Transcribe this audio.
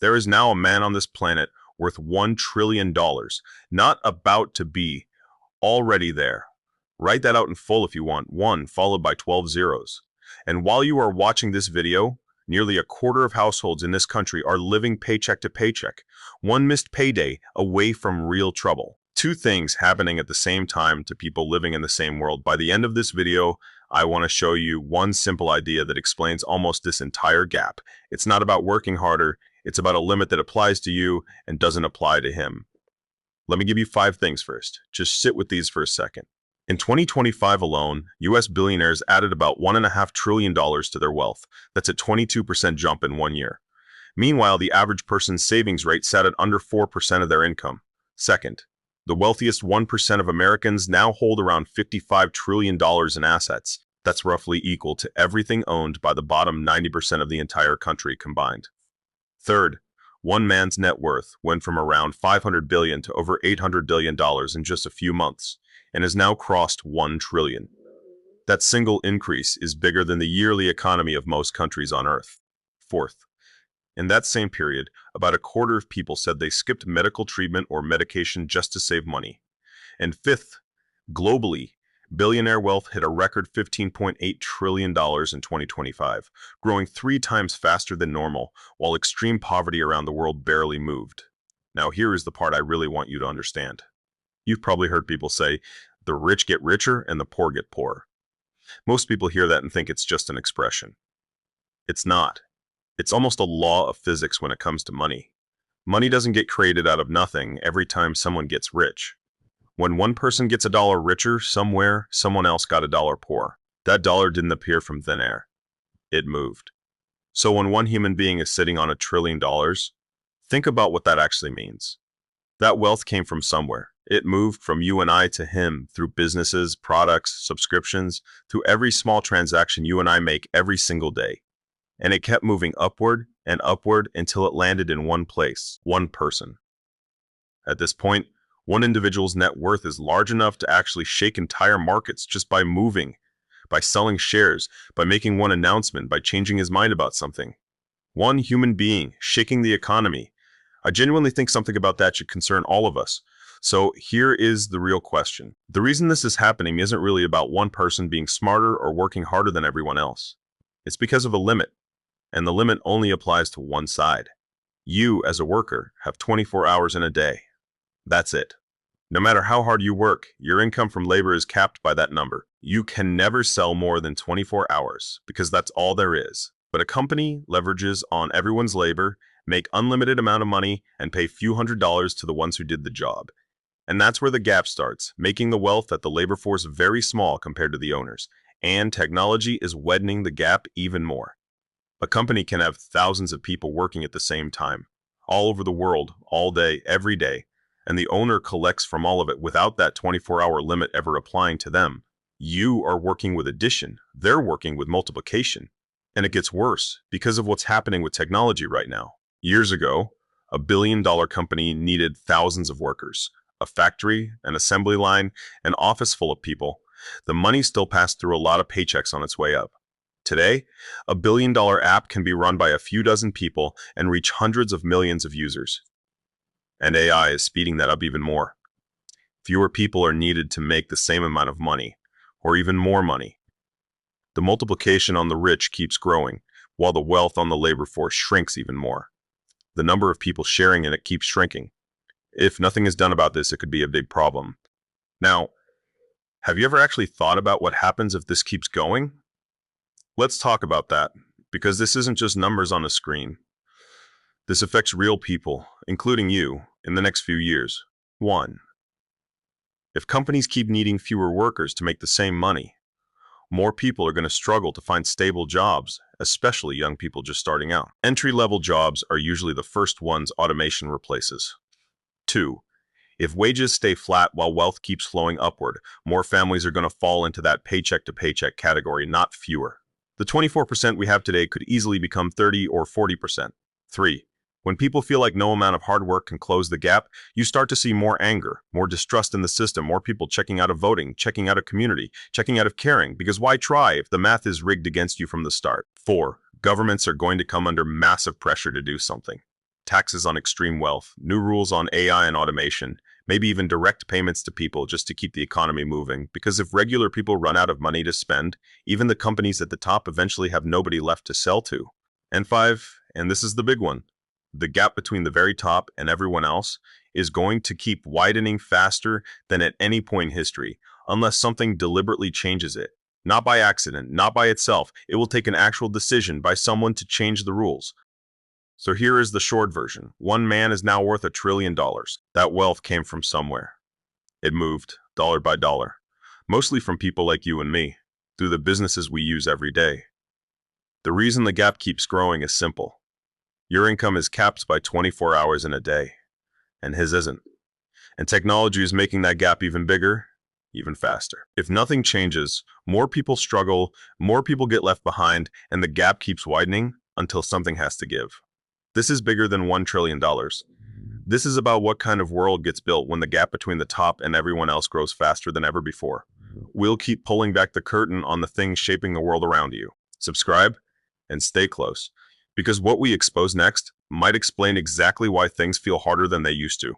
There is now a man on this planet worth $1 trillion, not about to be, already there. Write that out in full if you want, 1 followed by 12 zeros. And while you are watching this video, nearly a quarter of households in this country are living paycheck to paycheck, one missed payday away from real trouble. Two things happening at the same time to people living in the same world. By the end of this video, I want to show you one simple idea that explains almost this entire gap. It's not about working harder, it's about a limit that applies to you and doesn't apply to him. Let me give you 5 things first. Just sit with these for a second. In 2025 alone, US billionaires added about $1.5 trillion to their wealth. That's a 22% jump in 1 year. Meanwhile, the average person's savings rate sat at under 4% of their income. Second, the wealthiest 1% of Americans now hold around $55 trillion in assets. That's roughly equal to everything owned by the bottom 90% of the entire country combined. Third, one man's net worth went from around $500 billion to over $800 billion in just a few months, and has now crossed $1 trillion. That single increase is bigger than the yearly economy of most countries on Earth. Fourth, in that same period, about a quarter of people said they skipped medical treatment or medication just to save money. And fifth, globally, billionaire wealth hit a record $15.8 trillion in 2025, growing 3 times faster than normal, while extreme poverty around the world barely moved. Now here is the part I really want you to understand. You've probably heard people say, the rich get richer and the poor get poorer. Most people hear that and think it's just an expression. It's not. It's almost a law of physics when it comes to money. Money doesn't get created out of nothing every time someone gets rich. When one person gets $1 richer somewhere, someone else got $1 poorer. That dollar didn't appear from thin air. It moved. So when one human being is sitting on $1 trillion, think about what that actually means. That wealth came from somewhere. It moved from you and I to him through businesses, products, subscriptions, through every small transaction you and I make every single day. And it kept moving upward and upward until it landed in one place, one person. At this point, one individual's net worth is large enough to actually shake entire markets just by moving, by selling shares, by making one announcement, by changing his mind about something. One human being shaking the economy. I genuinely think something about that should concern all of us. So here is the real question. The reason this is happening isn't really about one person being smarter or working harder than everyone else. It's because of a limit, and the limit only applies to one side. You, as a worker, have 24 hours in a day. That's it. No matter how hard you work, your income from labor is capped by that number. You can never sell more than 24 hours because that's all there is. But a company leverages on everyone's labor, make unlimited amount of money, and pay few $100s to the ones who did the job. And that's where the gap starts, making the wealth at the labor force very small compared to the owners. And technology is widening the gap even more. A company can have thousands of people working at the same time, all over the world, all day, every day, and the owner collects from all of it without that 24-hour limit ever applying to them. You are working with addition, they're working with multiplication. And it gets worse because of what's happening with technology right now. Years ago, a billion-dollar company needed thousands of workers, a factory, an assembly line, an office full of people. The money still passed through a lot of paychecks on its way up. Today, a billion-dollar app can be run by a few dozen people and reach hundreds of millions of users. And AI is speeding that up even more. Fewer people are needed to make the same amount of money, or even more money. The multiplication on the rich keeps growing, while the wealth on the labor force shrinks even more. The number of people sharing in it keeps shrinking. If nothing is done about this, it could be a big problem. Now, have you ever actually thought about what happens if this keeps going? Let's talk about that, because this isn't just numbers on a screen. This affects real people, including you, in the next few years. 1. If companies keep needing fewer workers to make the same money, more people are going to struggle to find stable jobs, especially young people just starting out. Entry-level jobs are usually the first ones automation replaces. 2. If wages stay flat while wealth keeps flowing upward, more families are going to fall into that paycheck-to-paycheck category, not fewer. The 24% we have today could easily become 30 or 40%. 3. When people feel like no amount of hard work can close the gap, you start to see more anger, more distrust in the system, more people checking out of voting, checking out of community, checking out of caring, because why try if the math is rigged against you from the start? 4. Governments are going to come under massive pressure to do something. taxes on extreme wealth, new rules on AI and automation, maybe even direct payments to people just to keep the economy moving. Because if regular people run out of money to spend, even the companies at the top eventually have nobody left to sell to. And five, and this is the big one, the gap between the very top and everyone else is going to keep widening faster than at any point in history, unless something deliberately changes it. Not by accident, not by itself. It will take an actual decision by someone to change the rules. So here is the short version. One man is now worth $1 trillion. That wealth came from somewhere. It moved, dollar by dollar, mostly from people like you and me, through the businesses we use every day. The reason the gap keeps growing is simple. Your income is capped by 24 hours in a day, and his isn't. And technology is making that gap even bigger, even faster. If nothing changes, more people struggle, more people get left behind, and the gap keeps widening until something has to give. This is bigger than $1 trillion. This is about what kind of world gets built when the gap between the top and everyone else grows faster than ever before. We'll keep pulling back the curtain on the things shaping the world around you. Subscribe and stay close, because what we expose next might explain exactly why things feel harder than they used to.